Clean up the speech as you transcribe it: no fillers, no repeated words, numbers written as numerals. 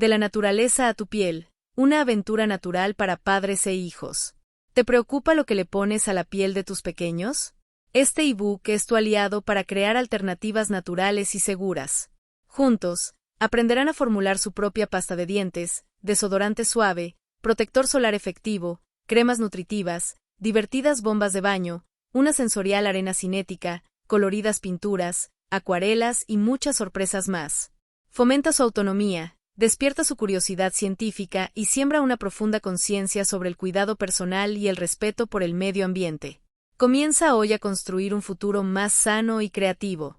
De la naturaleza a tu piel, una aventura natural para padres e hijos. ¿Te preocupa lo que le pones a la piel de tus pequeños? Este ebook es tu aliado para crear alternativas naturales y seguras. Juntos, aprenderán a formular su propia pasta de dientes, desodorante suave, protector solar efectivo, cremas nutritivas, divertidas bombas de baño, una sensorial arena cinética, coloridas pinturas, acuarelas y muchas sorpresas más. Fomenta su autonomía, despierta su curiosidad científica y siembra una profunda conciencia sobre el cuidado personal y el respeto por el medio ambiente. Comienza hoy a construir un futuro más sano y creativo.